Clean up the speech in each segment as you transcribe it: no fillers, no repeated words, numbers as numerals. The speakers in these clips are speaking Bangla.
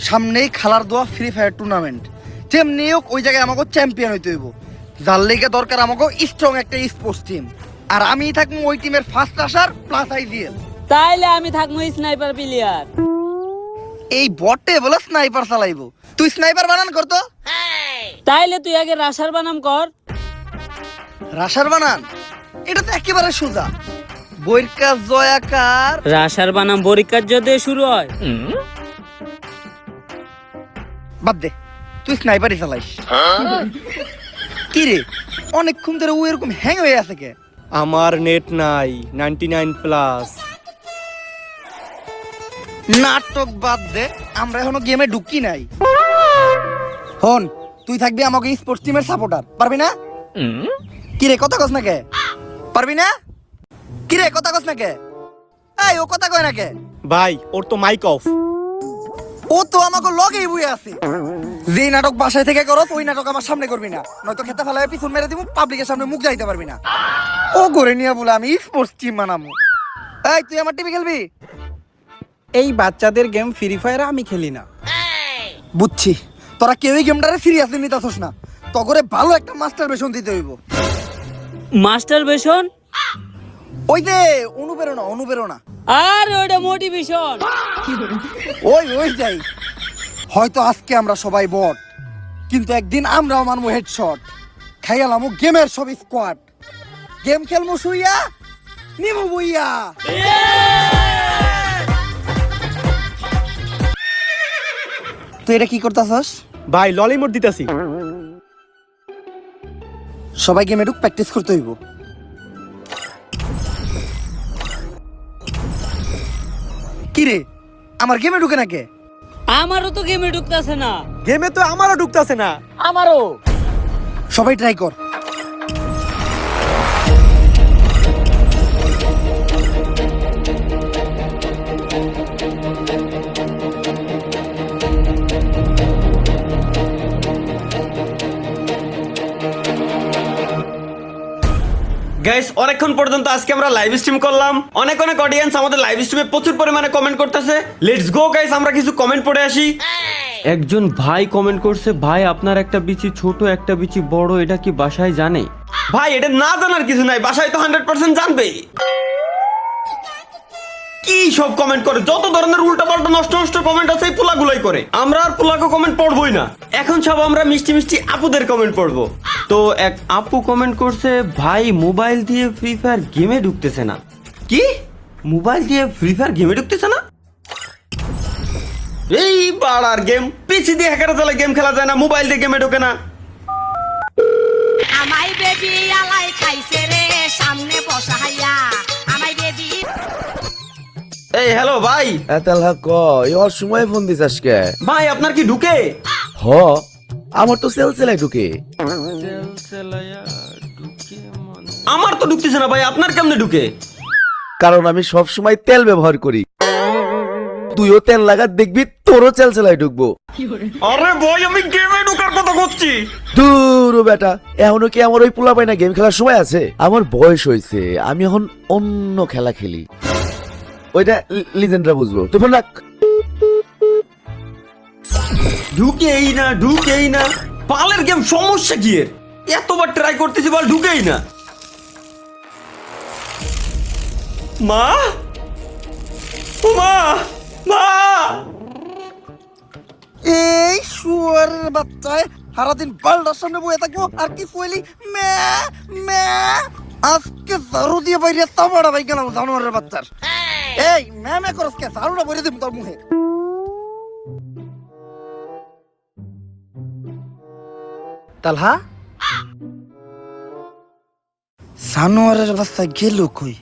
সামনেই খেলার দোয়া ফ্রি ফায়ার টুর্নামেন্ট, যেমনি হোক ওই জায়গায় আমাকে চ্যাম্পিয়ন হইতে হইব। যার লেগে দরকার আমাকে স্ট্রং একটা স্পোর্টস টিম, আর আমি থাকবো ওই টিমের ফার্স্ট আসার প্লাস আইজিএল। তাইলে আমি থাকবো স্নাইপার প্লেয়ার। এই বটে বলে স্নাইপার চালাইবো, তুই স্নাইপার বানান করতো। তাইলে তুই আগে রাশার বানাম কর। রাশার বানান এটা তো একেবারে সোজা, বইয়ের কাজ জয়াকার। রাশার বানাম পরীক্ষার যদি শুরু হয়। বাদ দে, তুই স্নাইপারই চালাইস। কি রে অনেকক্ষণ ধরে ও এরকম হ্যাং হয়ে আছে কে? আমার নেট নাই 99+। নাটক বাদ দে, আমরা এখনো গেমে ঢুকি নাই। হন, তুই থাকবি আমাকে স্পোর্টস টিমের সাপোর্টার, পারবি না? কি রে কথা কস না কে? পারবি না? কি রে কথা কস না কে? এই ও কথা কয় না কে? ভাই ওর তো মাইক অফ। ও তো আমাকে লগেই বই আছে। যে নাটক বাসায় থেকে করস ওই নাটক আমার সামনে করবি না, নয়তো খেতে ফেলায় পিছন মেরে দিব, পাবলিকের সামনে মুখ যাইতে পারবি না। ও করে নিয়ে বলে আমি স্পোর্টস টিম বানাবো। এই তুই আমার টিভি খেলবি? এই বাচ্চাদের গেম ফ্রি ফায়ার আমি খেলি না। বুঝছি, তোরা কেউই গেমটারে সিরিয়াসলি নিতাছস না। তগরে ভালো একটা মাস্টার বেশন দিতে হইব। মাস্টার বেশন? ওই যে অনুপ্রেরণা অনুপ্রেরণা। আর ওটা মোটিভেশন। ওই যাই। হয়তো আজকে আমরা সবাই বট, কিন্তু একদিন আমরাও মানবো হেডশট, খাইয়ালামো গেমের সব স্কোয়াড। গেম খেলবো শুইয়া, নিমু বইয়া। তুই এটা কি করতাছস? ভাই ললিমোট দিতাছি। সবাই গেমে ঢুক, প্র্যাকটিস করতে হইব। কি রে আমার গেমে ঢুকে না কে? আমারও তো গেমে ঢুকতেছে না। গেমে তো আমারও ঢুকতাছে না। আমারও। সবাই ট্রাই কর। গাইস অনেকক্ষণ পর্যন্ত আজকে আমরা লাইভ স্ট্রিম করলাম, অনেক অনেক অডিয়েন্স আমাদের লাইভ স্ট্রিমে প্রচুর পরিমাণে কমেন্ট করতেছে। লেটস গো গাইস, আমরা কিছু কমেন্ট পড়ে আসি। একজন ভাই কমেন্ট করছে, ভাই আপনার একটা বিচি ছোট একটা বিচি বড়, এটা কি বাসায় জানে? ভাই এটা না জানার কিছু নাই, বাসায় তো 100% জানবে। কি সব কমেন্ট করে, যত ধরনের উল্টাপাল্টা নষ্ট নষ্ট কমেন্ট আছে এই পোলাগুলাই করে। আমরা আর পোলাকে কমেন্ট পড়বই না, এখন সব আমরা মিষ্টি মিষ্টি আপুদের কমেন্ট পড়বো। তো এক আপু কমেন্ট করছে, ভাই মোবাইল দিয়ে ফ্রি ফায়ার গেমে ঢুকতেছে না। কি মোবাইল দিয়ে ফ্রি ফায়ার গেমে ঢুকতেছে না? এই পাড়ার গেম, পিসি দিয়ে হ্যাকার চালে গেম খেলা যায় না, মোবাইল দিয়ে গেমে ঢোকে না। আমাই বেবি আলাই খাইছে রে সামনে বসাইয়া আমাই বেবি। এই হ্যালো ভাই। এতালহা ক ওর সময় ফোন দিস আজকে? ভাই আপনার কি ঢুকে? হ, আমার তো সেলসেলাই ঢুকে। আমার তো ঢুকতেছে না ভাই, আপনার কেমনে ঢুকে? কারণ আমি সব সময় তেল ব্যবহার করি, তুইও তেল লাগা দেখবি তোরও সেলসেলাই ঢুকবো। আরে ভাই আমি গেমে ঢোকার কথা করছি। দূর বেটা, এখনো কি আমার ওই পোলা পাই না গেম খেলার সময় আছে? আমার বয়স হয়েছে, আমি এখন অন্য খেলা খেলি, ওইটা লিজেন্ডরা বুঝবো। তুই ফোন রাখ। ঢুকেই না ঢুকেই না, পালের গেম সমস্যা কি এর? এতবার ট্রাই করতেছি বল ঢুকেই না। মা ও মা, মা এই শুয়ারের বাচ্চায় সারাদিন বাল্ডার সামনে বয়ে থাকবো আর কি কইলি মে মে। আজকে ঝাড়ু দিয়ে বাইরে তামাড়া ভাই গেলাম জানোয়ারের বাচ্চার। এই মে মে করস কে? ঝাড়ুটা বইরে দিম তোর মুখে। তালহা জানোয়ারের বাচ্চা গেল কই?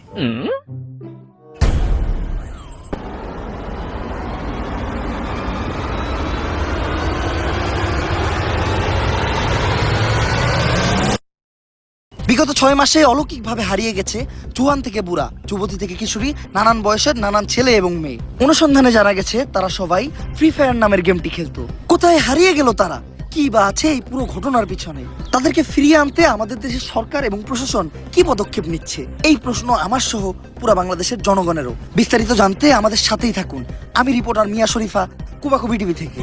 বিগত 6 মাসে অলৌকিকভাবে হারিয়ে গেছে জুয়ান থেকে বুড়া, যুবতী থেকে কিশোরী, নানান বয়সের নানান ছেলে এবং মেয়ে। অনুসন্ধানে জানা গেছে তারা সবাই ফ্রি ফায়ার নামের গেমটি খেলতো। কোথায় হারিয়ে গেল তারা? কি বা আছে এই পুরো ঘটনার পিছনে? তাদেরকে ফিরিয়ে আনতে আমাদের দেশের সরকার এবং প্রশাসন কি পদক্ষেপ নিচ্ছে? এই প্রশ্ন আমার সহ পুরো বাংলাদেশের জনগণেরও। বিস্তারিত জানতে আমাদের সাথেই থাকুন। আমি রিপোর্টার মিয়া শরীফা। কুবাকুবি টিভি থেকে।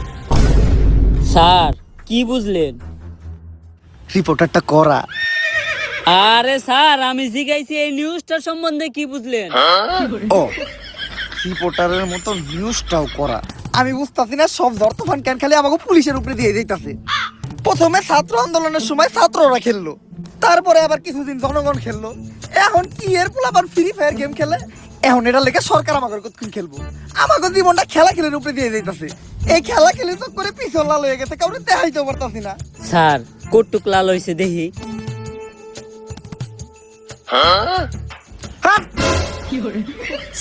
স্যার কি বুঝলেন? রিপোর্টারটা করা। আরে স্যার আমি জিজ্ঞাসি এই নিউজটার সম্বন্ধে কি বুঝলেন? ও, রিপোর্টারের মতো নিউজটাও করা। আমি বুঝতাছি না সব ধর্তফান কেন খালি আমাকে পুলিশের উপরে দিয়ে দিতেছে। প্রথমে ছাত্র আন্দোলনের সময় ছাত্ররা খেললো, তারপরে আবার কিছুদিন জনগণ খেললো, এখন কি এর পোলাপান ফ্রি ফায়ার গেম খেলে। এখন এটা লেগে সরকার আমাকে কতক্ষণ খেলবো। আমাকে জীবনটা খেলা খেলের উপরে দিয়ে দিতেছে। এই খেলা খেলে তো করে পিছন লাল হয়ে গেছে, কাউকে দেখাইতে পারতাছি না। স্যার কটুক লাল হয়েছে দেখি। হাট!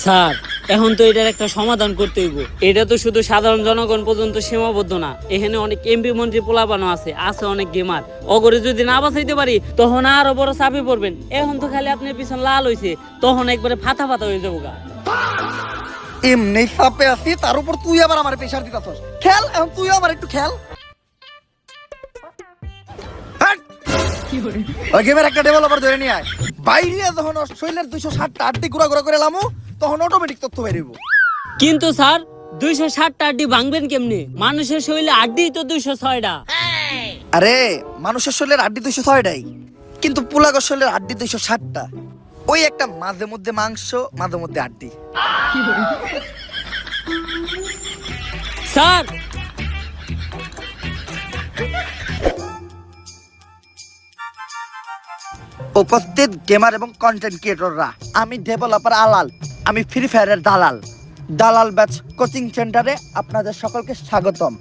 স্যার এখন তো এটার একটা সমাধান করতে হইব। এটা তো শুধু সাধারণ জনগণ পর্যন্ত সীমাবদ্ধ না, এখানে অনেক এমপি মন্ত্রী পোলাপানো আছে অনেক গেমার। অগরে যদি না বাঁচাইতে পারি তখন আরো বড় চাপে পড়বেন। এখন তো খালি আপনার পিছন লাল হয়েছে, তখন একবারে ফাতা ফাতা হয়ে যাবো গা। এমনি চাপে আছি, তার উপর তুই আবার আমার প্রেশার দিতাছস। খেল, এখন তুইও আমার একটু খেল। হাট! ওই গেমের একটা ডেভেলপার ধরে নিয়ে আয়। বাইরে যখন ওর শরীরের 260টা আড্ডি গুড়া গুড়া করে লামু, তখন অটোমেটিক তথ্য বেরিব। কিন্তু স্যার 260টা আড্ডি ভাঙবেন কেমনে? মানুষের শরীরে আড্ডি তো 206টা। আরে মানুষের শরীরের আড্ডি 206টাই, কিন্তু পুলাগর শরীরের আড্ডি 260টা। ওই একটা মাঝে মধ্যে মাংস, মাঝে মধ্যে আড্ডি। স্যার উপস্থিত গেমার এবং কন্টেন্ট ক্রিয়েটররা, আমি ডেভেলপার আলাল, আমি ফ্রি ফায়ারের দালাল। দালাল ব্যাচ কোচিং সেন্টারে আপনাদের সকলকে স্বাগতম।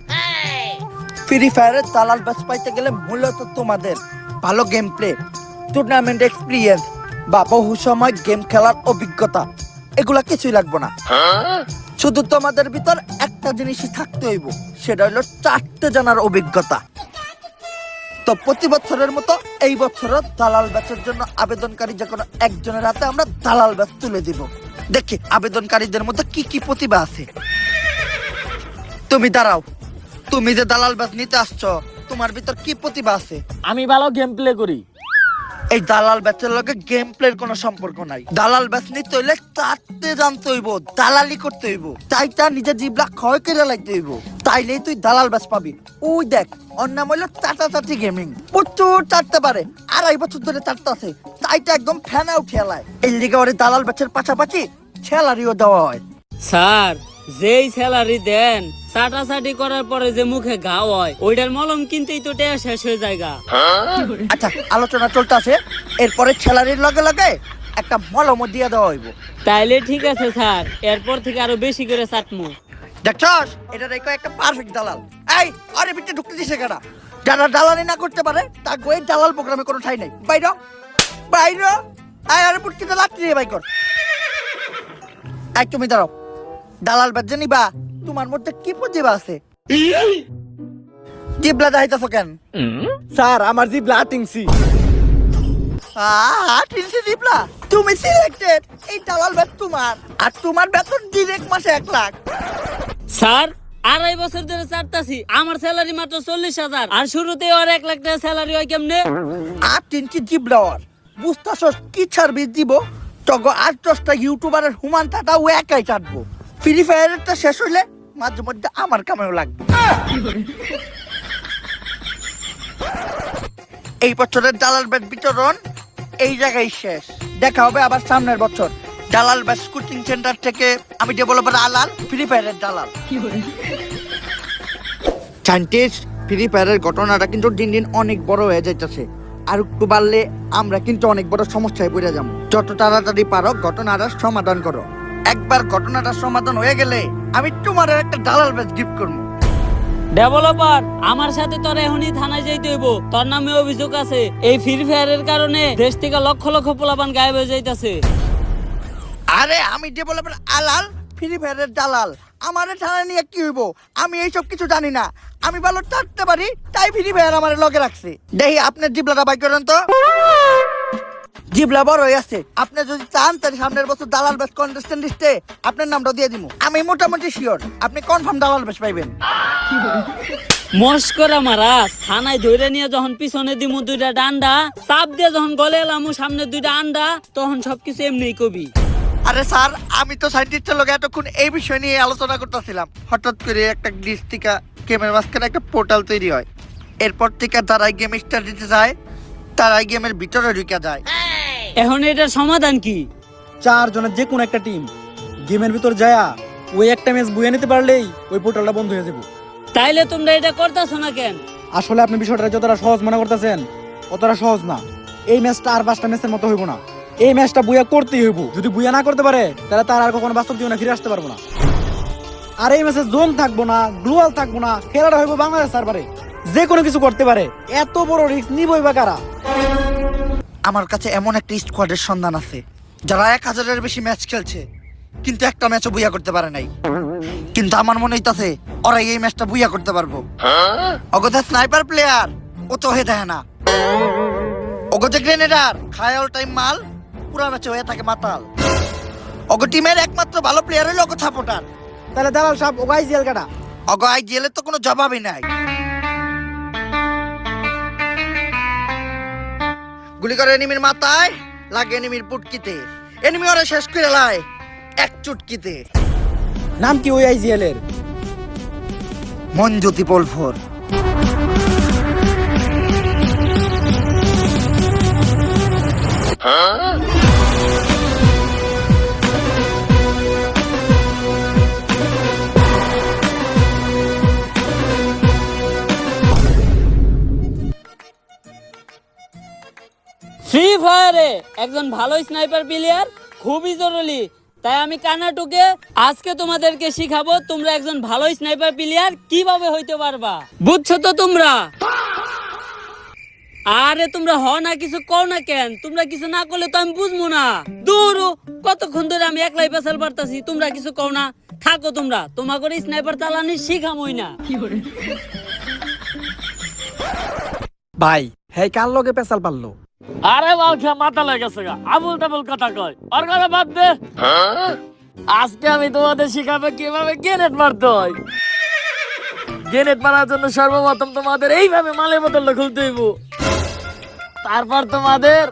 ফ্রি ফায়ারের দালাল ব্যাচ পাইতে গেলে মূলত তোমাদের ভালো গেম প্লে, টুর্নামেন্ট এক্সপিরিয়েন্স বা বহু সময় গেম খেলার অভিজ্ঞতা, এগুলা কিছুই লাগবে না। শুধু তোমাদের ভিতর একটা জিনিসই থাকতে হইব, সেটা হলো 4টে জানার অভিজ্ঞতা। তো প্রতি বছরের মতো এই বছরও দালাল ব্যাচের জন্য আবেদনকারী যে কোনো একজনের হাতে আমরা দালাল ব্যাচ তুলে দিব। দেখি আবেদনকারীদের মধ্যে কি কি প্রতিভা আছে। তুমি দাঁড়াও, তুমি যে দালাল ব্যাচ নিতে আসছো, তোমার ভিতর কি প্রতিভা আছে? আমি ভালো গেম প্লে করি। এই দালাল ব্যাচের লগে গেম প্লের কোনো সম্পর্ক নাই। দালাল ব্যাচ নিতে হইলে তাতে জানতে হইব, দালালি করতে হইব, তাইটা নিজের জিবলা ক্ষয় করে লাগতে হইব, তাইলেই তুই দালাল ব্যাচ পাবি। ওই দেখ, ওর নাম হইলো চাটাচাটি গেমিং। প্রচুর চাটতে পারে, 2.5 বছর ধরে চাটতে আছে, তাইটা একদম ফ্যান আউট খেলায়। এই লিগে ওরে দালাল ব্যাচের পাশাপাশি স্যালারিও দেওয়া হয়। স্যার যেই স্যালারি দেন, চাটাচাটি করার পরে যে মুখে ঘাও হয়, ওইটার মলম কিনতেই তো টাকা শেষ হয়ে যায় গা। আচ্ছা, আলোচনা চলতে আছে, এরপরে স্যালারির লগে লগে একটা মলমও দিয়ে দেওয়া হইব। তাইলে ঠিক আছে স্যার, এরপর থেকে আরো বেশি করে চাটমু। দেখছস, এটা দেখো একটা পারফেক্ট দালাল। এই আরে ভিতরে ঢুকতে দিছে কেন? যারা দালালি না করতে পারে তার গোয়ের দালাল প্রোগ্রামে কোনো ঠাই নাই। বাইরে বাইরে আয়, আরে পুটকিতে লাঠি দিয়ে বাই কর। এই তুমি দাঁড়াও, দালাল বাদ জানিবা তোমার মধ্যে কি প্রতিভা আছে? জিবলা দাইতাছো কেন? স্যার আমার জিবলা আটিংসি। টিনসি জিবলা, তুমি সিলেক্টেড। এই দালাল বাদ তোমার, আর তোমার বেতন ডিরেক্ট মাসে 1 লাখ। স্যার 2.5 বছর ধরে চাটতাছি, আমার স্যালারি মাত্র 40,000, আর শুরুতে ওর 1 লাখ টাকা স্যালারি হয় কেমনে? 8 ইঞ্চি জিবলাওয়ার বুঝতাছস কি সার্ভিস দিব? তগো 8-10টা ইউটিউবারের হুমানটাটা ও একাই চাটবো। ফ্রি ফায়ারেরটা শেষ হইলে মাঝে মধ্যে আমার কামেও লাগবে। এই বছরের দালাল ব্যাচ বিতরণ এই জায়গায় শেষ। দেখা হবে আবার সামনের বছর। দালাল ব্যাচ কোচিং সেন্টার থেকে আমি ডেভেলপার আলাল, ফ্রি ফায়ারের দালাল। সায়েন্টিস্ট, ফ্রি ফায়ারের ঘটনাটা কিন্তু দিন দিন অনেক বড় হয়ে যাইতেছে। আর একটু বাড়লে আমরা কিন্তু অনেক বড় সমস্যায় পড়ে যাবো। যত তাড়াতাড়ি পারো ঘটনাটার সমাধান করো। একবার ঘটনাটার সমাধান হয়ে গেলে আমি তোমার একটা দালাল ব্যাচ গিফট করবো। ডেভেলপার, আমার সাথে তোর এখনই থানায় যাইতে হইব। তোর নামে অভিযোগ আছে, এই ফ্রি ফায়ারের কারণে দেশ থেকে লক্ষ লক্ষ পোলাপান গায়েব হয়ে যাইতাছে। আরে আমি ডেভেলপার আলাল, ফ্রি ফায়ারের দালাল, আমারে থানায় নিয়ে কি হইব? আমি এইসব কিছু জানি না। আমি ভালো চাটতে পারি, তাই ফ্রি ফায়ার আমার লগে রাখছে। দেখি আপনার জিবলাটা বাই করেন তো। জিবলা বড় হয়ে আছে। আপনি যদি চান তাহলে সামনের বছর দালাল ব্যাচ কন্টেস্টেন্ট লিস্টে আপনার নামটা দিয়ে দিব। আমি মোটামুটি শিওর আপনি কনফার্ম দালাল ব্যাচ পাইবেন। মস্করা মারাস, থানায় ধরে নিয়ে যখন পিছনে দিমু 2টা ডান্ডা, চাপ দিয়ে যখন গলে এলামু সামনে 2টা আন্ডা, তখন সবকিছু এমনিই কবি। আরে স্যার, আমি তো সায়েন্টিস্টের লোক এতক্ষণ এই বিষয় নিয়ে আলোচনা করতেছিলাম। হঠাৎ করে একটা ডিশ থেকে গেমের মাঝখানে একটা পোর্টাল তৈরি হয়। এরপর থেকে তারাই গেম স্টার্ট দিতে যায়, তারাই গেমের ভিতরে ঢুকে যায়। এখন এটার সমাধান কি? 4 জনের যে কোনো একটা টিম গেমের ভিতর যায়া ওই একটা ম্যাচ বুয়ে নিতে পারলেই ওই পোর্টালটা বন্ধ হয়ে যাবে। তাইলে তোমরা এটা করতেছো না কেন? আসলে আপনি বিষয়টা যতটা সহজ মনে করতেছেন অতটা সহজ না। এই ম্যাচটা আর 5টা ম্যাচের মতো হইব না। এই ম্যাচটা বুয়া করতেই হইব। যদি বুয়া না করতে পারে তাহলে তার আর কখনো বাস্তব জীবনে ফিরে আসতে পারবো না। আর এই ম্যাচে জোন থাকবো না, গ্লোয়াল থাকবো না, খেলাটা হইব বাংলাদেশ সার্ভারে। যে কোনো কিছু করতে পারে, এত বড় রিস্ক নিবই বা কারা? আমার কাছে এমন একটা স্কোয়াডের সন্ধান আছে যারা 1000-এর বেশি ম্যাচ খেলছে, কিন্তু একটা ম্যাচও বুইয়া করতে পারে নাই। কিন্তু আমার মনে হইতাছে ওরা এই ম্যাচটা বুইয়া করতে পারবো। অগথা স্নাইপার প্লেয়ার ও তো হয়ে দেয় না, অগথা গ্রেনেডার খায় অল টাইম মাল, পুরা ম্যাচে হয়ে থাকে মাতাল। অগ টিমের একমাত্র ভালো প্লেয়ার হলো অগ সাপোর্টার। তাহলে দালাল সাহেব ও আইজিএল কাটা। অগ আইজিএল এর তো কোনো জবাবই নাই। গুলি করে এনিমির মাথায়, লাগে এনিমির পুটকিতে, এনিমি ওরা শেষ করে লাই এক চুটকিতে। নাম কি ওই আইজিএল এর? মনজ্যোতি পলফর। ফ্রি ফায়ারে একজন ভালো স্নাইপার প্লেয়ার খুবই জরুরি। তাই আমি কানাটুকে আজকে তোমাদেরকে শিখাবো তোমরা একজন ভালো স্নাইপার প্লেয়ার কিভাবে হইতে পারবা। বুঝছো তো তোমরা? আরে তোমরা হ না কিছু কও না কেন? তোমরা কিছু না করলে তো আমি বুঝবো না। দূর, কতক্ষণ ধরে আমি একলাই পেছাল পারতাছি, তোমরা কিছু কও না। থাকো তোমরা, তোমার করে স্নাইপার চালানি শিখামই না। ভাই হ্যাঁ কার লগে পেছাল পারলো? আরে বালখা মাথা লেগেছে গা, আবুল টাবুল কথা কয়, আর কথা বাদ দে। আজকে আমি তোমাদের শিখাবো কিভাবে গ্রেনেড মারতে হয়। গ্রেনেড মারার জন্য সর্বপ্রথম তোমাদের এইভাবে মালের বোতলটা খুলতে হইব। তারপর তোমাদের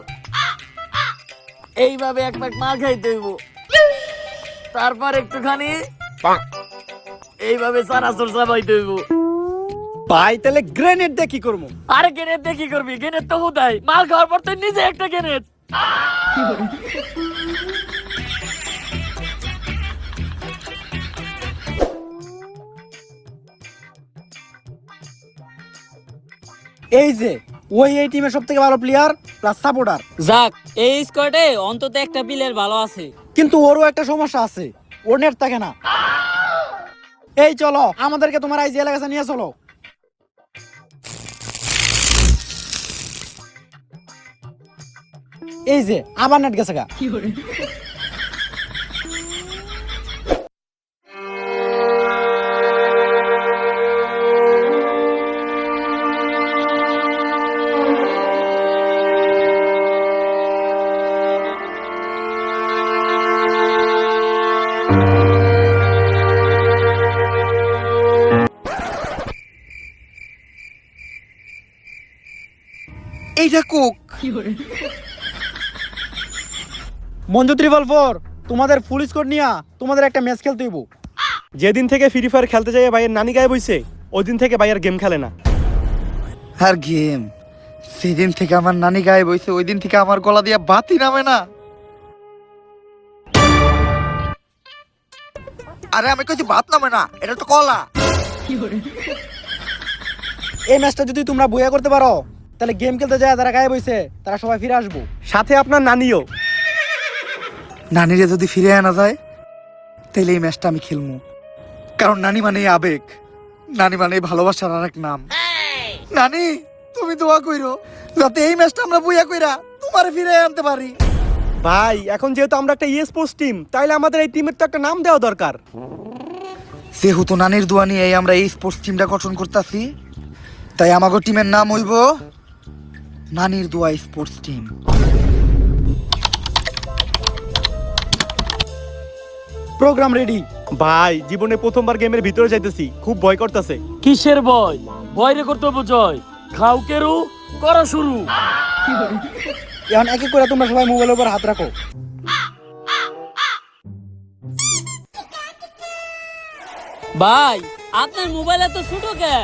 এইভাবে এক প্যাক মাল খাইতে হইব। তারপর একটুখানি এইভাবে চানাচুর চাবাইতে হইব। ভাই তাহলে গ্রেনেড দিয়ে কি করবো? আরে গ্রেনেড দিয়ে কি করবি? গ্রেনেড তো হুদাই, মাল খাওয়ার পর তুই নিজে একটা গ্রেনেড। এই যে ওই এই টিমের সব থেকে ভালো প্লেয়ার প্লাস সাপোর্টার। যাক, এই স্কোয়াডে অন্তত একটা প্লেয়ার ভালো আছে। কিন্তু ওরও একটা সমস্যা আছে, ওর নেট থাকে না। এই চলো আমাদেরকে তোমার আইজিএল কাছে নিয়ে চলো। এই যে আবার নেট গেছে গা। এইটা কোক। মঞ্জু 444 তোমাদের ফুল স্কোর নিয়া তোমাদের একটা ম্যাচ খেলতে হইব। যেদিন থেকে ফ্রি ফায়ার খেলতে যাই ভাইয়ের নানি গায়ে বইছে ওই দিন থেকে ভাইয়ের গেম খেলে না। আর গেম সেদিন থেকে আমার নানি গায়ে বইছে, ওই দিন থেকে আমার গলা দিয়া বাতি নামে না। আরে আমি কইছি ভাত নামে না, এটা তো কলা। এই ম্যাচটা যদি তোমরা বইয়া করতে পারো তাহলে গেম খেলতে যায় যারা গায়ে বইছে তারা সবাই ফিরে আসবো। সাথে আপনার নানিও। নানিরে যদি ফিরে আনা যায় তাহলে এই ম্যাচটা আমি খেলবো, কারণ নানি মানে আবেগ, নানি মানে ভালোবাসার আরেক নাম। নানি তুমি দোয়া কইরো যাতে এই ম্যাচটা আমরা বুইয়া কইরা তোমারে ফিরে আনতে পারি। ভাই এখন যেহেতু আমরা একটা স্পোর্টস টিম তাইলে আমাদের এই টিমের তো একটা নাম দেওয়া দরকার। যেহেতু নানির দোয়া নিয়ে আমরা এই স্পোর্টস টিমটা গঠন করতেছি, তাই আমাগো টিমের নাম হইব নানির দোয়া স্পোর্টস টিম। Programme ready. ভাই জীবনে প্রথমবার গেমের ভিতরে যাইতেছি, খুব ভয় করতেছে। কিসের ভয়? ভয়রে করতে বুঝয়, খাও কেরু করা শুরু। এখন এক এক করে তোমরা সবাই মোবাইলের উপর হাত রাখো। ভাই আপনার মোবাইল এত ছোট কে?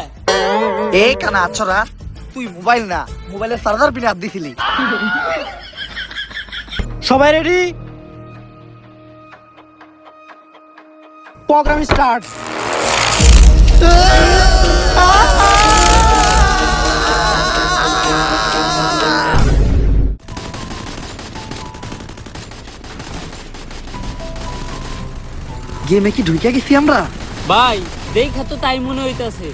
এই কানা আছরা, তুই মোবাইল না, মোবাইলের চার্জার পিনে হাত দিছিলি। সবাই রেডি? Programme start. গেমে কি ঢুকে গেছি আমরা? ভাই দেখা তো তাই মনে হইতাছে।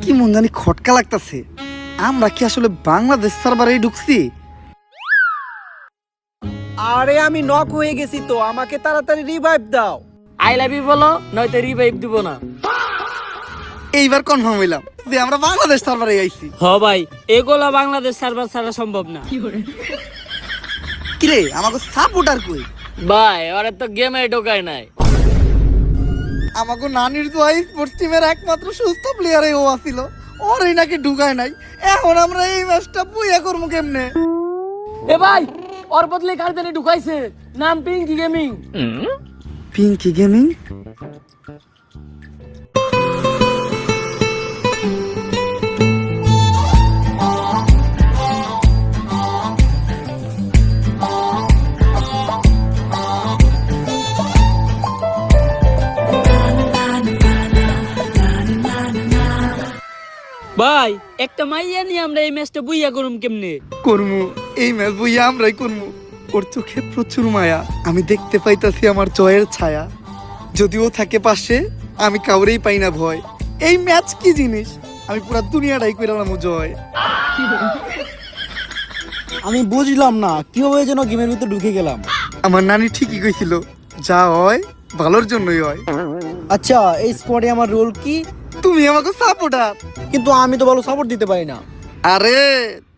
কি মন জানি খটকা লাগতাছে। আমরা কি আসলে বাংলাদেশ সার্ভারেই ঢুকছি? আরে আমি নক হয়ে গেছি তো, আমাকে তাড়াতাড়ি রিভাইভ দাও। আই লাভ ইউ বলো, নয়তো রিভাইভ দিব না। এইবার কনফার্ম হইলাম যে আমরা বাংলাদেশ সার্ভারে আইছি। হ ভাই, এগুলা বাংলাদেশ সার্ভার ছাড়া সম্ভব না। কিরে আমাকে সাপোর্টার কই? ভাই ওরা তো গেমে ঢোকায় নাই। আমাকে নানির দোয়াই স্পোর্টস টিমের একমাত্র সুস্থ প্লেয়ারে ও আছিল, ওরই নাকি ঢুকায় নাই। এখন আমরা এই ম্যাচটা বুইয়া করবো কেমনে? এ ভাই ওর বদলে কার জানি ঢুকাইছে, নাম পিঙ্কি গেমিং। পিঙ্কি গেমিং? ভাই একটা মাইয়া নিয়ে আমরা এই ম্যাচটা বুইয়া করুম কেমনে? করমু, এই ম্যাচ বুইয়া আমরাই করমু। ওর চোখে প্রচুর মায়া, আমি দেখতে পাইতাছি আমার জয়ের ছায়া। যদিও থাকে পাশে, আমি কাউরেই পাই না ভয়। এই ম্যাচ কি জিনিস, আমি পুরা দুনিয়াটাই কইরালাম জয়। আমি বুঝলাম না কিভাবে যেন গেমের ভিতরে ঢুকে গেলাম। আমার নানি ঠিকই কইছিল, যা হয় ভালোর জন্যই হয়। আচ্ছা এই স্কোয়াডে আমার রোল কি? তুমি আমাকে সাপোর্টার। কিন্তু আমি তো ভালো সাপোর্ট দিতে পারি না। আরে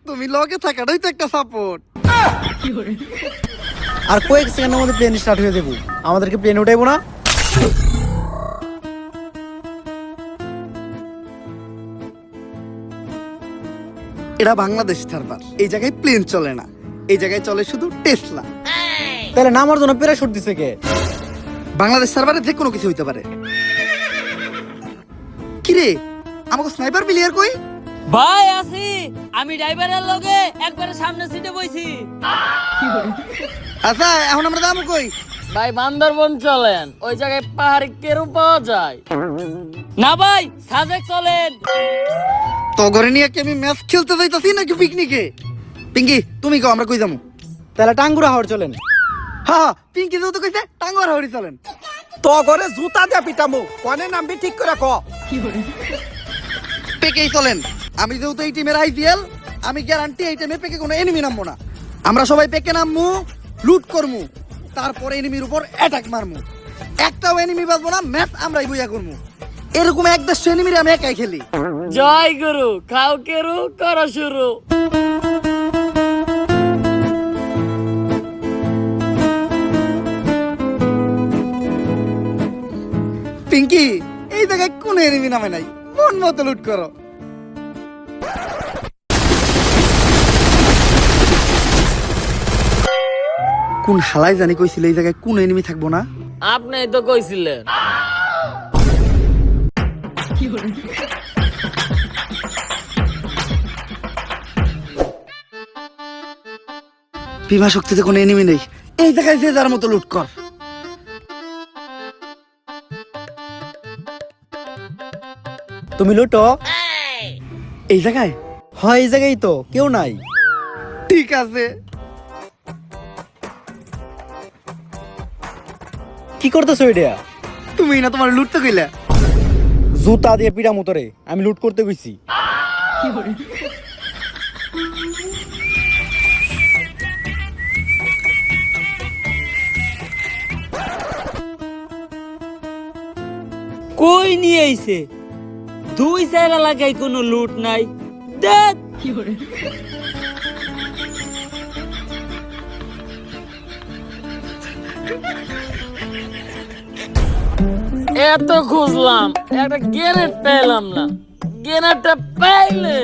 তুমি লগে থাকাটাই তো একটা সাপোর্ট। আর কয়েক সেকেন্ডের মধ্যে প্লেন স্টার্ট হয়ে যাবো, আমাদেরকে প্লেন উঠাইবো না? এটা বাংলাদেশ সার্ভার, এই জায়গায় প্লেন চলে না, এই জায়গায় চলে শুধু টেসলা। তাহলে নামার জন্য প্যারাশুট দিছে কে? বাংলাদেশ সার্ভারে যে কোনো কিছু হইতে পারে। কিরে আমাকে স্নাইপার প্লেয়ার কই? ভাই আছি, আমি ড্রাইভারের লগে একবারে সামনে সিটে বইছি। আচ্ছা এখন আমরা যাবো কই? ভাই বান্দরবন চলেন, ওই জায়গায় পাহাড়ে কেরু পাওয়া যায়। না ভাই সাজেক চলেন। তো ঘরে নিয়ে কি আমি ম্যাচ খেলতে যাইতাছি নাকি পিকনিকে? পিঙ্কি তুমি কও আমরা কই যাবো? তাহলে টাঙ্গুরা হাওড় চলেন। হ্যাঁ পিঙ্কি যেহেতু কইছে টাঙ্গুয়ার হাওড়ি চলেন। তো করে জুতা দিয়ে পিটামু, কনে নামবি ঠিক করে ক। পেকেই চলেন, আমি যেহেতু এই টিমের আইপিএল, আমি গ্যারান্টি এই টাইমে পেকে কোনো এনিমি নামবো না। আমরা সবাই পেকে নামবো, লুট করমু, তারপরে এনিমির উপর অ্যাটাক মারমু। একটাও এনিমি বাঁচবো না, ম্যাচ আমরাই বইয়া করমু। এরকম 1-1 এনিমির আমি একাই খেলি। জয় গুরু, খাও কেরু, করো শুরু। পিঙ্কি এই জায়গায় কোন এনিমি নামে নাই, মন মতো লুট করো। কোন হালাই জানি কইছিল এই জায়গায় কোন এনিমি থাকবো না। আপনি তো কইছিলেন। বিমা শক্তিতে কোনো এনিমি নেই, এই জায়গায় যে যার মতো লুট কর। তুমি লুটো। এই জায়গায়? হয় এই জায়গায় তো কেউ নাই। ঠিক আছে। কি করতেছো এটা? তুমি না তোমার লুটতে কইলা? জুতা দিয়ে পিড়া মতরে আমি লুট করতে গেছি। কই নিয়ে আইছে? 2-4 এলাকায় কোনো লুট নাই। দেখ এত খুঁজলাম, একটা গ্রেনেড পেলাম না। গ্রেনেডটা পাইলে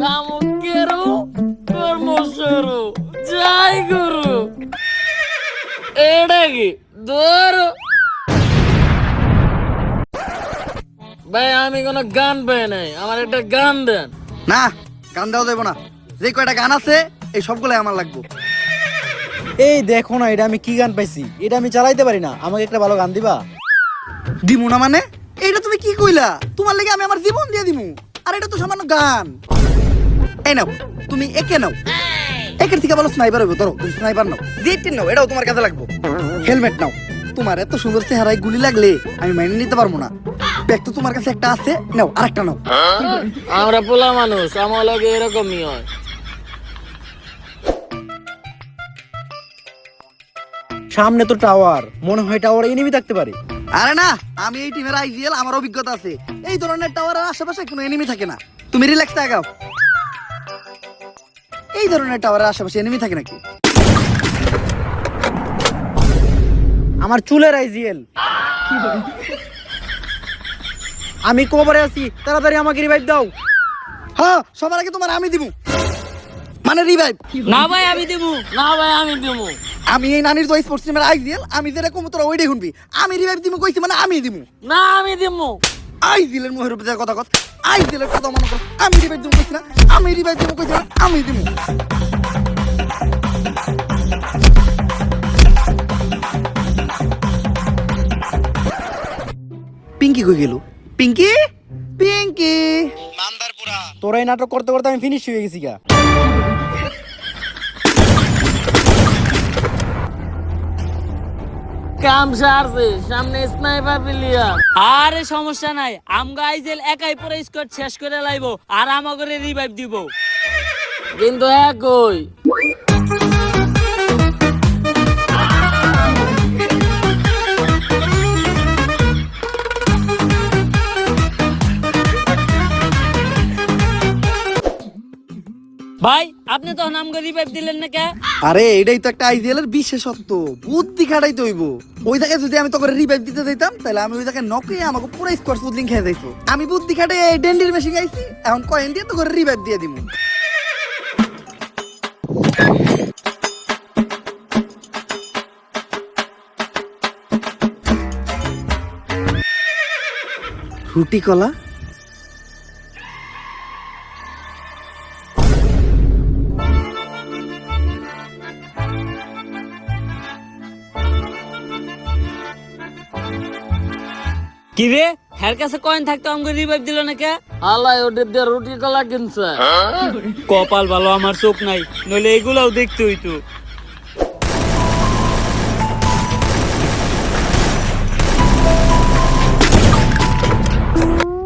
কামো কেরু, কর্ম শুরু। জয় গুরু। এটা কি ধরো ভাই, আমি কোনো গান পাই নাই, আমার একটা গান দেন। না, গান দেওয়া যাবো না। যে কয়টা গান আছে এই সবগুলাই আমার লাগবে। এই দেখো না, এটা আমি কি গান পাইছি, এটা আমি চালাইতে পারি না, আমাকে একটা ভালো গান দিবা? দিমু না মানে? এইটা তুমি কি কইলা? তোমার লাগে আমি আমার জীবন দিয়ে দিমু, আর এটা তো সামান্য গান। এই নাও, তুমি একে নাও। একের থেকে ভালো স্নাইপার হইব। ধরো, তুমি স্নাইপার নাও। জেট নাও, এটাও তোমার কাজে লাগবে। হেলমেট নাও। তোমার এত সুন্দর চেহারায় গুলি লাগলে আমি মাইনে নিতে পারবো না। ব্যাগ তো তোমার কাছে একটা আছে, নাও আরেকটা নাও। আমরা পোলা মানুষ, আমার লগে এরকমই হয়। সামনে তো টাওয়ার, মনে হয় টাওয়ারে এনিমি থাকতে পারে। আরে না, আমি এই টিমের আইজিএল, আমার অভিজ্ঞতা আছে। এই ধরনের টাওয়ারের আশেপাশে কোনো এনিমি থাকে না। তুমি রিল্যাক্স আগাও। এই ধরনের টাওয়ারের আশেপাশে এনিমি থাকে নাকি? আমার চুলের আইজিএল। আমি কবরে আছি, তাড়াতাড়ি আমাকে রিভাইভ দাও। হ্যাঁ, সবার আগে তোমার আমি দিমু, মানে রিভাইভ। না ভাই আমি দিমু, না ভাই আমি দিমু। আমি এই নানির তো স্পোর্টস টিমের আইজিএল, আমি যেটা কম তোরা ওইটাই শুনবি। আমি রিভাইভ দিমু কইছি মানে আমি দিমু। না আমি দিমু। আইজিএলের মুখের উপরে যা কথা কস, আইজিএলের কথা মনে কর। আমি রিভাইভ দিমু কইছি না, আমি রিভাইভ দিমু কইছি না, আমি দিমু। পিঙ্কি কই গেল? পিঙ্কি, পিঙ্কি। তোরা এই নাটক করতে করতে আমি ফিনিশ হয়ে গেছি গা। কাম সারছে, সামনে স্নাইপার প্লেয়ার। আরে সমস্যা নাই, আমগো আইজেল একাই পুরো স্কোয়াড শেষ করে লাইবো, আর আমাগরে রিভাইভ দিব। কিন্তু একই ভাই, আপনি তো আমগো রিভাইভ দিলেন না কে? আরে এটাই তো একটা আইজিএল এর বিশেষত্ব, বুদ্ধি খাটাইতে হইব। ওই জায়গায় যদি আমি তোকে রিভাইভ দিতে দিতাম, তাহলে আমি ওই জায়গায় নকে আমাকে পুরো স্কোয়াড সুদলিং খেয়ে যাইতো। আমি বুদ্ধি খাটে এই ডেন্ডির মেশিন আইছি, এখন কয়েন দিয়ে তোকে রিভাইভ দিয়ে দিমু। রুটি কলা, কি রে, হের কাছে কয়েন থাকতো আমাকে রিভাইভ দিল না কে? আল্লাহ ওদের দিয়ে রুটি কলা কিনছে। কপাল ভালো আমার চোখ নাই, নইলে এগুলাও দেখতে হইতো।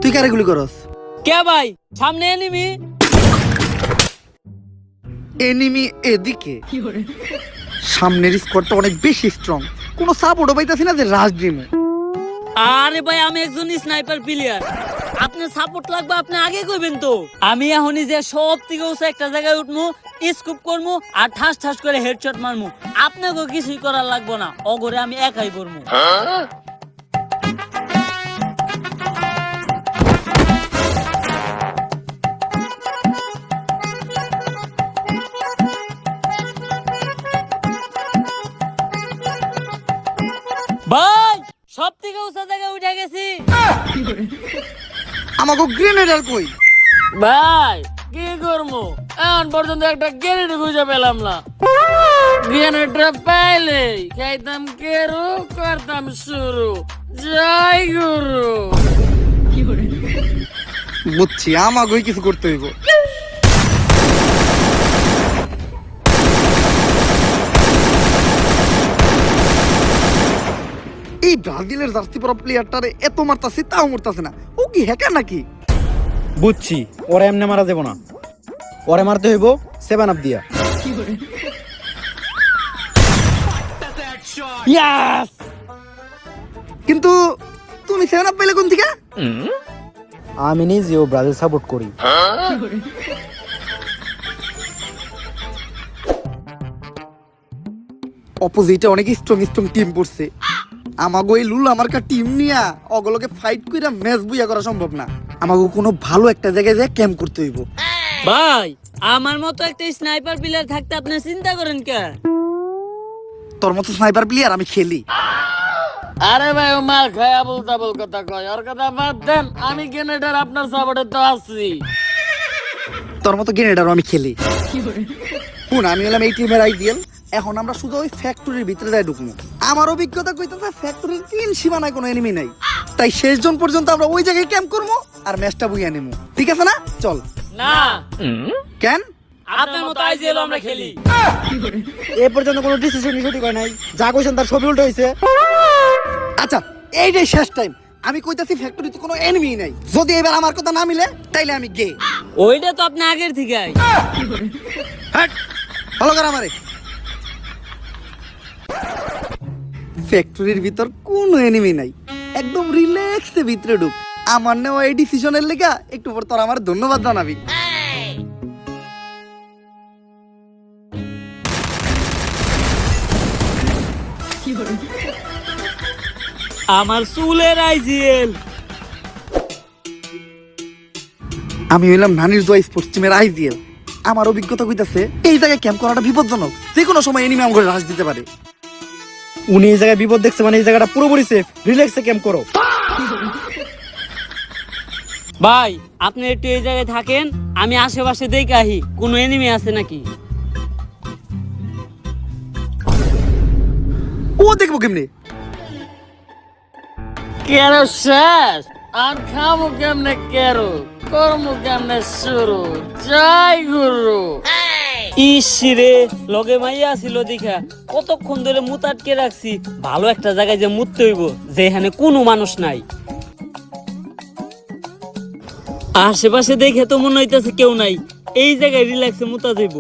তুই কারে গুলি করস? কে ভাই, সামনে এনিমি। এনিমি এদিকে, সামনের স্কোয়াডটা অনেক বেশি স্ট্রং। কোনো সাপোর্টও পাইতাছি না যে রাজ দিমু। আরে ভাই, আমি একজন স্নাইপার প্লেয়ার, আপনার সাপোর্ট লাগবে, আপনি আগে কইবেন তো। আমি এখনই যে সব থেকে উঁচু একটা জায়গায় উঠমু, স্কুপ করমু, আর ঠাস ঠাস করে হেডশট মারমু। আপনাকে কিছুই করার লাগবে না, অগরে আমি একাই করমু। ভাই, সব থেকে উঁচা জায়গায় উঠে গেছি। আমাকে গ্রেনেডার কই? ভাই কি করবো, এখন পর্যন্ত একটা গ্রেনেড খুঁজে পেলাম না। গ্রেনেডটা পাইলে খাইতাম কেরু, করতাম শুরু। জয় গুরু। বুঝছি, আমাকেই কিছু করতে হইব। এই ব্রাজিলের জার্সি পরা প্লেয়ারটারে এত মারতাছি, তাও মরতাছে না। ও কি হ্যাকার নাকি? বুঝছি, ওরা এমনি মারা দেব না, ওরে মারতে হইব 7 আপ দিয়া। ইয়াস। কিন্তু তুমি 7 আপ পেলে কোন থেকে? আমি নিজেও ব্রাজিল সাপোর্ট করি। অপোজিটে অনেক স্ট্রং স্ট্রং টিম পড়ছে। আমাগো এই লুল আমার কা টিম নিয়া অগলকে ফাইট কইরা ম্যাচ বুইয়া করা সম্ভব না। আমাগো কোনো ভালো একটা জায়গায় যায় ক্যাম্প করতে হইব। ভাই, আমার মতো একটা স্নাইপার প্লেয়ার থাকতে আপনি চিন্তা করেন কে? তোর মতো স্নাইপার প্লেয়ার আমি খেলি। আরে ভাই ও মাল খায় আবল তাবল কথা কয়, ওর কথা বাদ দেন। আমি গ্রেনেডার আপনার সাপোর্টে তো আছি। তোর মতো গ্রেনেডারও আমি খেলি। শুন, আমি হলাম এই টিমের আইডিয়াল। এখন আমরা শুধু ওই ফ্যাক্টরির ভিতরে যাই ঢুকবো। আমার অভিজ্ঞতা কইতেছে ফ্যাক্টরির 3 সীমানায় কোনো এনিমি নাই, তাই শেষ জন পর্যন্ত আমরা ওই জায়গায় ক্যাম্প করবো আর ম্যাচটা বুইয়া নেবো। ঠিক আছে না? চল। না, কেন? আপনার মতো আইজিএল আমরা খেলি। এ পর্যন্ত কোনো ডিসিশন সঠিক হয় নাই, যা কইছেন তার সবই উল্টো হয়েছে। আচ্ছা, এইটাই শেষ টাইম। আমি কইতাছি ফ্যাক্টরিতে কোনো এনিমি নাই। যদি এবার আমার কথা না মিলে তাইলে আমি গে। ওইটা তো আপনি আগের থেকে হ্যাট, ভালো করে আমারে। ফ্যাক্টরির ভিতর কোনো এনিমি নাই, একদম রিল্যাক্সে ভিতরে ঢুক। আমার নেওয়া এই ডিসিশনের লেগা একটু পর তোর আমার ধন্যবাদ জানাবি। আমার চুলের আইজিএল। আমি হইলাম নানির দোয়া স্পোর্টস টিমের আইজিএল। আমার অভিজ্ঞতা কইতাছে এই জায়গায় ক্যাম্প করাটা বিপজ্জনক, যে কোনো সময় এনিমি আমাকে রাশ দিতে পারে। উনি এই জায়গায় বিপদ দেখছে মানে এই জায়গাটা পুরোপুরি সেফ। রিল্যাক্সে ক্যাম্প করো। ভাই আপনি একটু এই জায়গায় থাকেন, আমি আশেপাশে দেখে আহি কোনো এনিমি আছে নাকি। ও দেখবো কেমনে? কেরো শেষ আর খাবো কেমনে, কেরো করমু কেমনে শুরু। জয় গুরু। ইসিরে লগে মাইয়া ছিল দেখা কতক্ষণ ধরে মুত আটকে রাখছি। ভালো একটা জায়গায় যে মুততে হইব যেখানে কোনো মানুষ নাই। আশেপাশে দেখে তো মনে হইতেছে কেউ নাই, এই জায়গায় রিল্যাক্সে মুতা যাইব।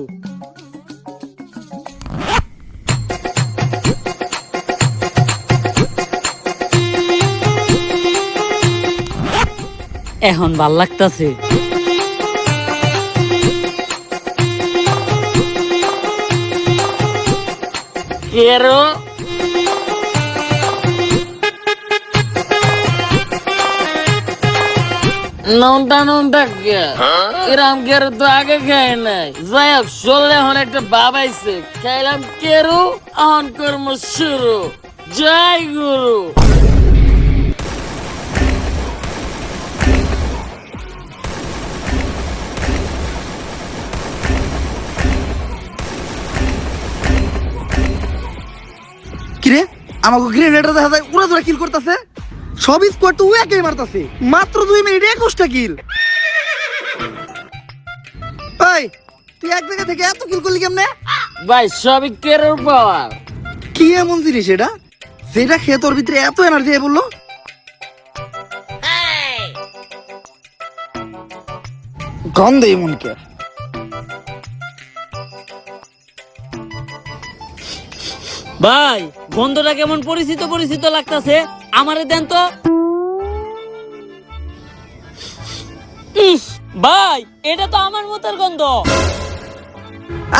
এখন ভাল লাগতাছে। কেরো নমটা কে এরাম কেরো তো আগে খাই নাই। যাই হোক চলে এখন একটা বাবাইছে খাইলাম কেরো, এখন কর্ম শুরু। জয় গুরু। কিরে, আমাকে গ্রেনেডার দেখা যায় উড়া ধরে কিল করতেছে। সব স্কোয়াড তো একাই মারতাছে। মাত্র 2 মিনিটে 21টা কিল। এই তুই এক জায়গা থেকে এত কিল করলি কেমনে? ভাই সবই কেরোর পাওয়ার। কি এমন জিনিস এটা যেটা খেয়ে তোর ভিতরে এত এনার্জি বললো? গন্ধ এমন কে? ভাই গন্ধটা কেমন পরিচিত পরিচিত লাগতাছে, আমারে দেন তো। ভাই এটা তো আমার মতের গন্ধ।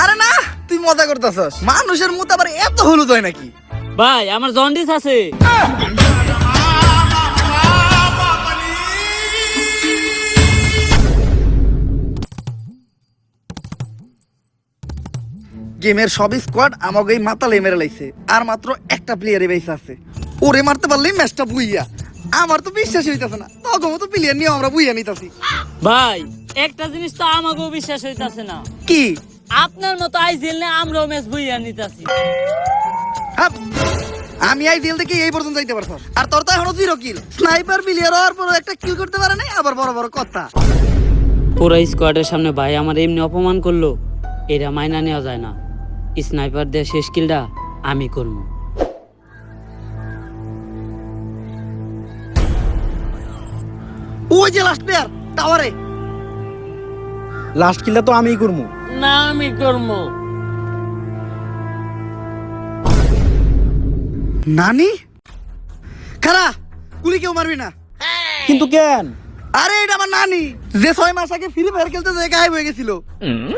আরে না, তুই মজা করতেছস। মানুষের মুত আবার এত হলুদ হয় নাকি? ভাই আমার জন্ডিস আছে। গেমের সব স্কোয়াড আমাকে এই মাতালে মেরে লাইছে, আর মাত্র একটা প্লেয়ারই বেঁচে আছে। ওরে মারতে পারলেই ম্যাচটা বুইয়া। আমার তো বিশ্বাস হইতাছে না, তখন তো প্লেয়ার নিয়ে আমরা বুইয়া নিতাছি। ভাই একটা জিনিস তো আমাকেও বিশ্বাস হইতাছে না। কি? আপনার মতো আইজিএল নে আমরাও ম্যাচ বইয়া নিতাছি। হাপ, আমি আইডিয়াল থেকে এই পর্যন্ত যাইতে পারছ, আর তোর তো এখনো 0 কিল। স্নাইপার প্লেয়ার হওয়ার পর একটা কিল করতে পারে নাই, আবার বড় বড় কথা। পুরো স্কোয়াডের সামনে ভাই আমার এমনি অপমান করলো, এটা মাইনা নেওয়া যায় না। স্নাইপার দিয়ে শেষ কিলটা আমি করবো। ওই যে লাস্ট প্লেয়ার টাওয়ারে। লাস্ট কিলটা তো আমিই করবো। না আমি করবো। নানি খারা, গুলি কেউ মারবি না। কিন্তু কেন? আরে এটা আমার নানি, যে 6 মাস আগে ফ্রি ফায়ার খেলতে যে গায়েব হয়ে গেছিল।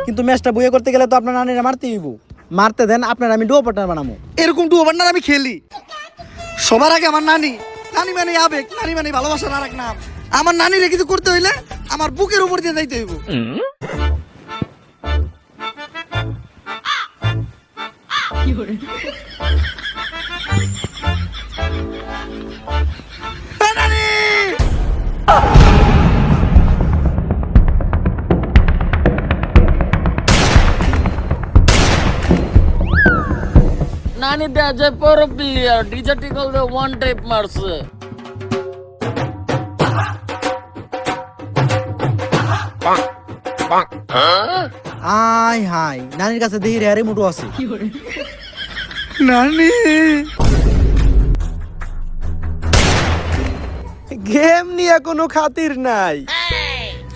কিন্তু ম্যাচটা বইয়ে করতে গেলে তো আপনার নানিরা মারতেই হইব। মারতে দেন, আপনার আমি ডুয়ো পার্টনার বানাবো। এরকম টু ওভার না আমি খেলি। সবার আগে আমার নানি। নানি মানে আবেগ, নানি মানে ভালোবাসার আর এক নাম। আমার নানিরে কিছু করতে হইলে আমার বুকের উপর দিয়ে যাইতে হইব। নানি দেয়া যায় পুরো প্লেয়ার ডিজিটাল ওয়ান টাইপ মারছে। আয় হাই নানির কাছে দেখি রে মোটো আছে। নানি গেম নিয়ে কোনো খাতির নাই।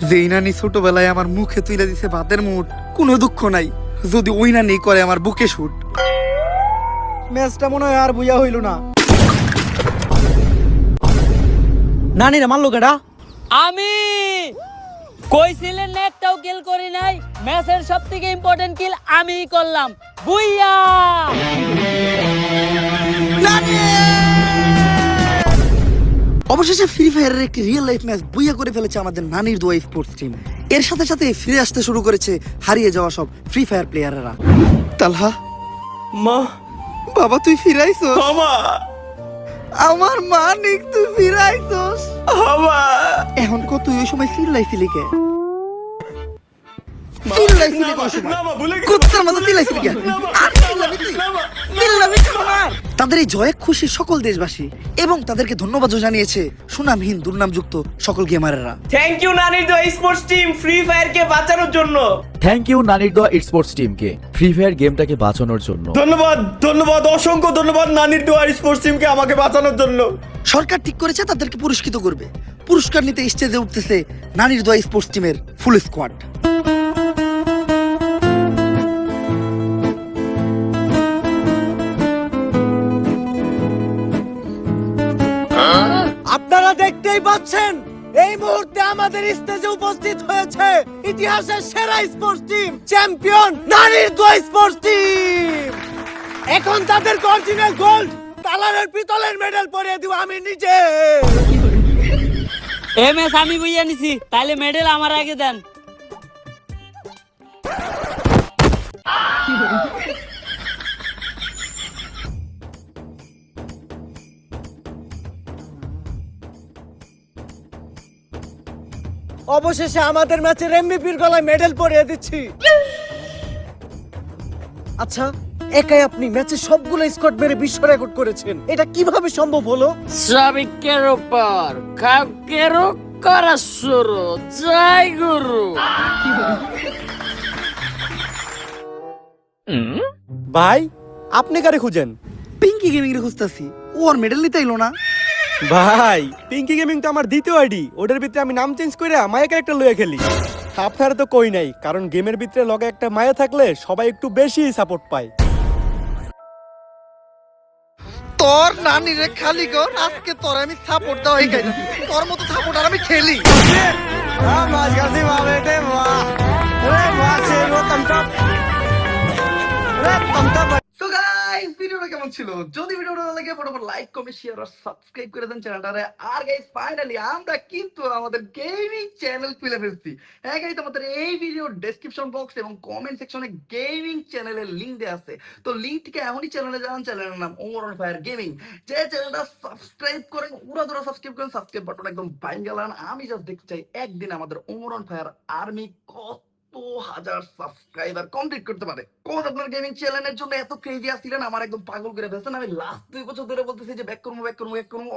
যেই নানি ছোটবেলায় আমার মুখে তুলে দিছে ভাতের মুঠ, কোনো দুঃখ নাই যদি ওই নানি করে আমার বুকে শুট। ম্যাচটা মনে হয় আর বুঝা হইল না। নানিরা মারলো কেডা? আমি কইছিলেন না একটাও কিল করি নাই, ম্যাচের সবথেকে ইম্পর্টেন্ট কিল আমিই করলাম। বুইয়া অবশেষে ফ্রি ফায়ারের একটি রিয়েল লাইফ ম্যাচ বুইয়া করে ফেলেছে আমাদের নানির দোয়া স্পোর্টস টিম। এর সাথে সাথে ফিরে আসতে শুরু করেছে হারিয়ে যাওয়া সব ফ্রি ফায়ার প্লেয়ারেরা। তালহা, মা, বাবা তুই ফিরাইছস? বাবা, আমার মানিক তুই ফিরাইছস? বাবা। এখন কত তুই ওই সময় চিল্লাইছিলি কে? চিল্লাইছিলি কোন সময়? না, মা, ভুলে গেছি। কুত্তার মতো চিল্লাইছিলি কে? না, মা। আর চিল্লাবি তুই? চিল্লাবি কেন আর? তাদের এই জয়ে খুশি সকল দেশবাসী এবং তাদেরকে ধন্যবাদও জানিয়েছে সুনামহীন দুর্নামযুক্ত সকল গেমারেরা। থ্যাংক ইউ নানির দোয়া স্পোর্টস টিম ফ্রি ফায়ার কে বাঁচানোর জন্য। থ্যাংক ইউ নানির দোয়া স্পোর্টস টিমকে ফ্রি ফায়ার গেমটাকে বাঁচানোর জন্য। ধন্যবাদ, ধন্যবাদ, অসংখ্য ধন্যবাদ নানির দোয়া স্পোর্টস টিমকে আমাকে বাঁচানোর জন্য। সরকার ঠিক করেছে তাদেরকে পুরস্কৃত করবে। পুরস্কার নিতে স্টেজে উঠতেছে নানির দোয়া স্পোর্টস টিমের ফুল স্কোয়াড। আপনারা দেখতেই পাচ্ছেন এই মুহূর্তে আমাদের স্টেজে উপস্থিত হয়েছে ইতিহাসের সেরা স্পোর্টস টিম, চ্যাম্পিয়ন নানির দোয়া স্পোর্টস টিম। এখন তাদের অরিজিনাল গোল্ড কালারের পিতলের মেডেল পরিয়ে দিব আমি নিজে। এ ম্যাচ আমি বুইয়া নিছি, তাইলে মেডেল আমার আগে দেন। অবশেষে আমাদের ম্যাচের এমভিপির গলায় মেডেল পরিয়ে দিচ্ছি। আচ্ছা, একাই আপনি ম্যাচে সবগুলো স্কোয়াড মেরে বিশ্ব রেকর্ড করেছেন, এটা কিভাবে সম্ভব হলো? সবিকের উপর কাউকের করা শুরু, জয় গুরু। ভাই, আপনি কারে খুঁজেন? পিঙ্কি গেমিং এর খুঁজতেছি, ও আর মেডেল নিতে এলো না। ভাই, পিঙ্কি গেমিং তো আমার দ্বিতীয় আইডি, ওটার ভিতরে আমি নাম চেঞ্জ করে মায়া ক্যারেক্টার লয়ে খেলি। আপনারা তো কই নাই, কারণ গেমের ভিতরে লগে একটা মায়া থাকলে সবাই একটু বেশি সাপোর্ট পায়। তোর নানিরে খালি কর, আজকে তোর আমি সাপোর্ট দেওয়া হয়ে গেল। তোর মতো সাপোর্ট আর আমি খেলি। So guys, ভিডিওটা কেমন ছিল? যদি ভিডিওটা ভালো লাগে ফটাফট লাইক, কমেন্ট, শেয়ার আর সাবস্ক্রাইব করে দেন চ্যানেলটারে। আর গাইস ফাইনালি আমরা কিন্তু আমাদের গেমিং চ্যানেল খুলে ফেলছি। হ্যাঁ গাইস, আমাদের এই ভিডিও ডেসক্রিপশন বক্স এবং কমেন্ট সেকশনে গেমিং চ্যানেলের লিংক দেওয়া আছে। তো লিংক থেকে এখনই চ্যানেলে যান, চ্যানেলের নাম ওমর অন ফায়ার গেমিং। যে চ্যানেলটা সাবস্ক্রাইব করেন, উড়াধুরা সাবস্ক্রাইব করেন, সাবস্ক্রাইব বাটন একদম বাইন গেলান। আমি জাস্ট দেখতে চাই একদিন আমাদের ওমর অন ফায়ার আর্মি কত হাজার সাবস্ক্রাইবার কমপ্লিট করতে পারে। কোন আপনার গেমিং চ্যানেলের জন্য এত ক্রেজি আসছিলেন, আমার একদম পাগল করে ফেলছেন। আমি লাস্ট 2 বছর ধরে বলতেছি যে ব্যাক করবো,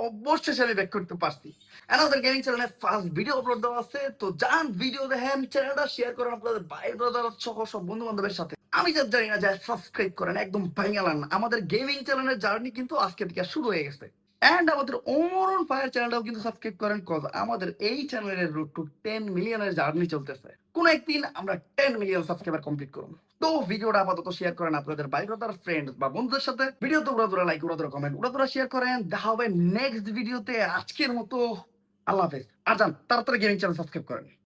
অবশ্যই আমি ব্যাক করতে পারছি। আমাদের গেমিং চ্যানেলে ফার্স্ট ভিডিও আপলোড দেওয়া আছে, তো যান ভিডিও দেখেন, চ্যানেলটা শেয়ার করেন আপনাদের ভাই ব্রাদার সহ সব বন্ধু বান্ধবের সাথে। আমি জাস্ট জানি না যে সাবস্ক্রাইব করেন, একদম ভাঙালান। আমাদের গেমিং চ্যানেলের জার্নি কিন্তু আজকে থেকে শুরু হয়ে গেছে। এন্ড আমাদের ওমর অন ফায়ার চ্যানেলটাও কিন্তু সাবস্ক্রাইব করেন, কজ আমাদের এই চ্যানেলের রুট টু 10 মিলিয়নের জার্নি চলতেছে। কোন একদিন আমরা 10 মিলিয়ন সাবস্ক্রাইবার কমপ্লিট করব। তো ভিডিওটা আপাতত শেয়ার করেন আপনাদের ভাই ব্রাদার, ফ্রেন্ডস বা বন্ধুদের সাথে। ভিডিও তো উড়াদুরা লাইক, উড়াদুরা কমেন্ট, উড়াদুরা শেয়ার করেন। দেখা হবে নেক্সট ভিডিওতে। আজকের মতো আল্লাহ হাফেজ। আর যান তাড়াতাড়ি গেমিং চ্যানেল সাবস্ক্রাইব করেন।